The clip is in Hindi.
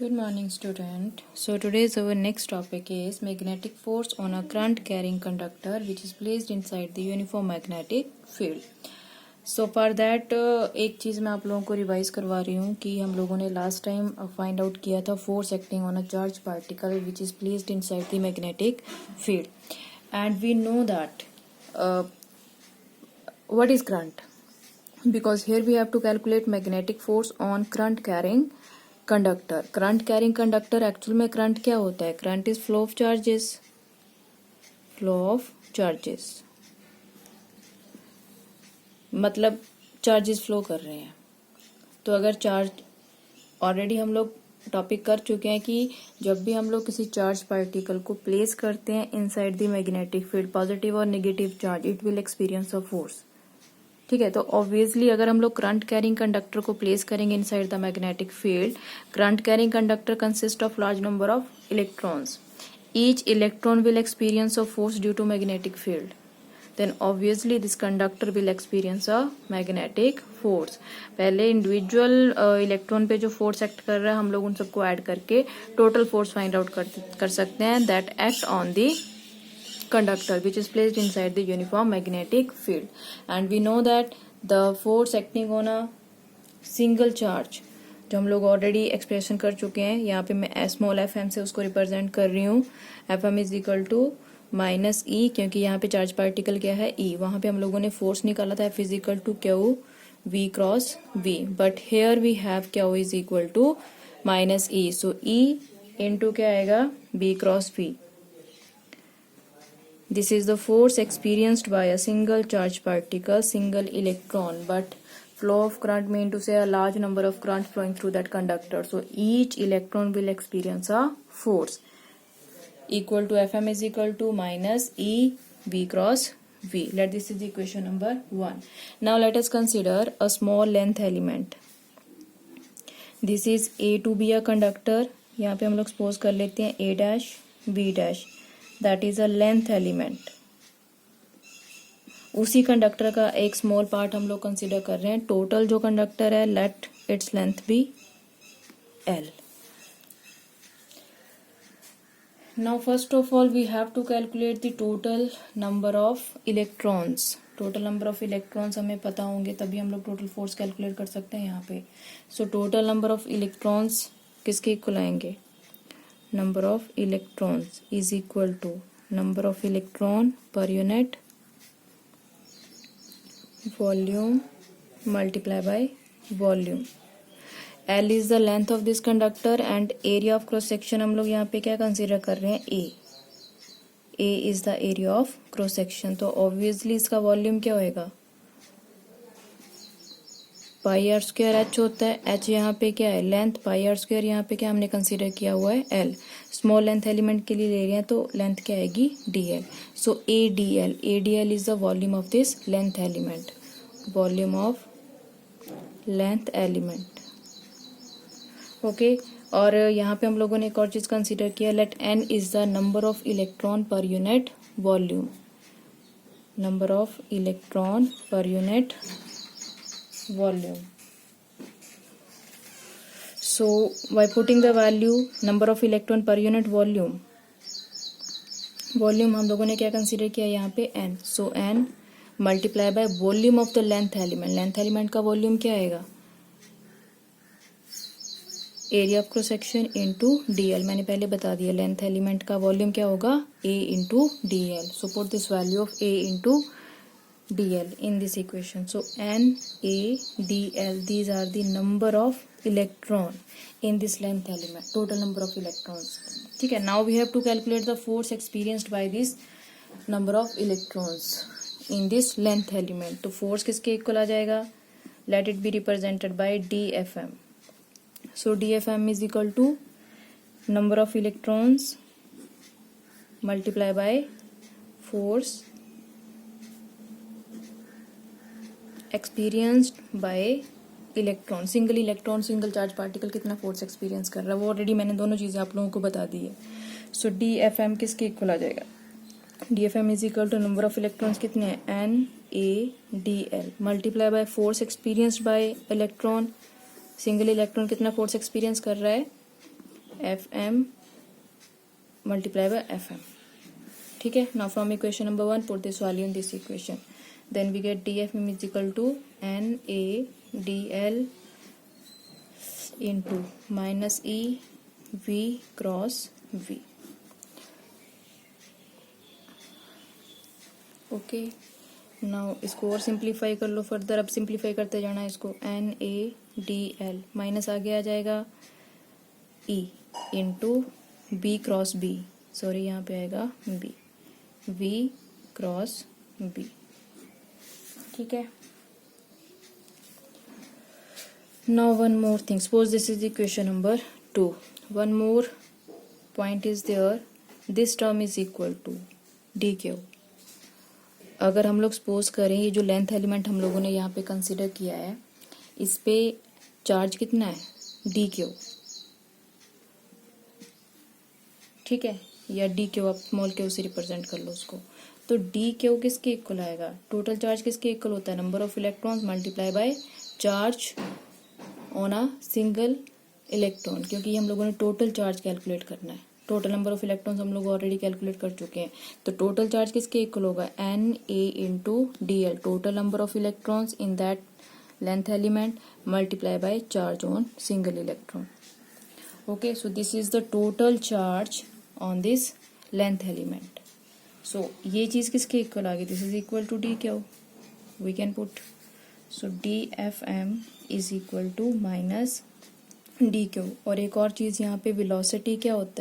Good morning, student. So today's our next topic is magnetic force on a current carrying conductor which is placed inside the uniform magnetic field. So for that एक चीज़ मैं आप लोगों को रिवाइज करवा रही हूँ कि हम लोगों ने लास्ट टाइम फाइंड आउट किया था force acting on a charge particle which is placed inside the magnetic field and we know that what is current, because here we have to calculate magnetic force on current carrying conductor. Current carrying conductor actual में करंट क्या होता है? Current is flow of charges. Flow of charges मतलब चार्जेस फ्लो कर रहे हैं. तो अगर चार्ज ऑलरेडी हम लोग टॉपिक कर चुके हैं कि जब भी हम लोग किसी चार्ज पार्टिकल को प्लेस करते हैं inside the magnetic field, positive और negative charge, it will experience a force. ठीक है, तो ऑब्वियसली अगर हम लोग करंट कैरिंग कंडक्टर को प्लेस करेंगे inside the magnetic field, current carrying conductor consist of large number of electrons. Each electron will experience a force due to magnetic field. then obviously this conductor will experience a magnetic force. पहले इंडिविजुअल इलेक्ट्रॉन पे जो फोर्स एक्ट कर रहा है हम लोग उन सबको ऐड करके टोटल फोर्स फाइंड आउट कर सकते हैं that act on the conductor which is placed inside the uniform magnetic field. And we know that the force acting on a single charge, जो हम लोग ऑलरेडी एक्सप्रेशन कर चुके हैं, यहाँ पे मैं स्मॉल एफ एम से उसको रिप्रेजेंट कर रही हूँ. F M is equal to minus E, क्योंकि यहाँ पे चार्ज पार्टिकल क्या है ई, वहां पे हम लोगों ने फोर्स निकाला था F is equal to q v cross v, but here we have q is equal to minus e. So e into क्या आएगा B cross v. This is the force experienced by a single charge particle, single electron, but flow of current mean to say a large number of current flowing through that conductor. So each electron will experience a force equal to Fm is equal to minus E V cross V. This is the equation number 1. Now let us consider a small length element. This is A to be a conductor. यहाँ पे हम लोग सपोज कर लेते हैं A dash B dash. That is a length element. उसी कंडक्टर का एक स्मॉल पार्ट हम लोग कंसिडर कर रहे हैं. टोटल जो कंडक्टर है let its length be L. Now first of all we have to calculate the total number of electrons. Total number of electrons हमें पता होंगे तभी हम लोग टोटल फोर्स कैलकुलेट कर सकते हैं यहाँ पे. So total number of electrons किसके इक्वल आएंगे? Number of electrons is equal to number of electron per unit volume multiply by volume. L is the length of this conductor and area of cross section हम लोग यहाँ पे क्या कंसीडर कर रहे हैं A. A is the area of cross section. तो obviously इसका वॉल्यूम क्या होएगा? पाई आर स्क्वायर एच होता है. एच यहाँ पे क्या है? लेंथ. पाई आर स्क्वायर यहाँ पे क्या हमने कंसीडर किया हुआ है? एल. स्मॉल लेंथ एलिमेंट के लिए ले रहे हैं तो लेंथ क्या आएगी? D L. So A d L. A d L is the volume of this length element. Volume of length element. Okay. और यहाँ पे हम लोगों ने एक और चीज कंसीडर किया. Let n is the number of electron per unit volume. Number of electron per unit volume. So by putting the value number of electron per unit volume हम लोगों ने क्या कंसीडर किया यहाँ पे n. So n multiply by volume of the length element. Length element का वॉल्यूम क्या आएगा? Area of cross section into D L. मैंने पहले बता दिया लेंथ एलिमेंट का वॉल्यूम क्या होगा? a into D L. So put this value of a into dl in this equation. So n a dl, these are the number of electron in this length element, total number of electrons. ठीक है. Now we have to calculate the force experienced by this number of electrons in this length element. तो force किसके इक्वल आ जाएगा? Let it be represented by dfm. So dfm is equal to number of electrons multiply by force experienced by electron. Single electron single charge particle कितना फोर्स एक्सपीरियंस कर रहा है वो ऑलरेडी मैंने दोनों चीज़ें आप लोगों को बता दी है. सो डी एफ एम किसके इक्वल आ जाएगा? D F M is equal to number of electrons कितने हैं? N A d l multiply by force experienced by electron. Single electron कितना फोर्स एक्सपीरियंस कर रहा है? Fm multiply by Fm. ठीक है. Now from equation number 1 put this value in this equation. Then we get dFm is equal to Na dl into minus E V cross V. Okay. Now इसको और सिंप्लीफाई कर लो फर्दर. अब सिंप्लीफाई करते जाना है इसको. NaDl माइनस आगे आ जाएगा E into B cross B. Sorry यहाँ पे आएगा B. V cross B. ठीक है. Now one more thing. Suppose this is equation number 2. One more point is there. This term is equal to dq. अगर हम लोग सपोज करें ये जो लेंथ एलिमेंट हम लोगों ने यहाँ पे कंसिडर किया है, इस पे चार्ज कितना है? dq. ठीक है. या dq आप स्मॉल क्यू से रिप्रेजेंट कर लो उसको. तो dq किसके इक्वल आएगा? टोटल चार्ज किसके इक्वल होता है? Number of electrons multiply by charge on a single electron. क्योंकि हम लोगों ने टोटल चार्ज कैलकुलेट करना है. टोटल नंबर ऑफ इलेक्ट्रॉन्स हम लोग ऑलरेडी कैलकुलेट कर चुके हैं. तो टोटल चार्ज किसके इक्वल होगा? Na into dl. Total number of electrons in that length element multiply by charge on single electron. Okay. So this is the total charge on this length element. So ये चीज किसके इक्वल आ गई? This is equal to D Q. We can put. So dFm is equal to minus D Q. और एक और चीज यहाँ पे वेलोसिटी क्या होता है?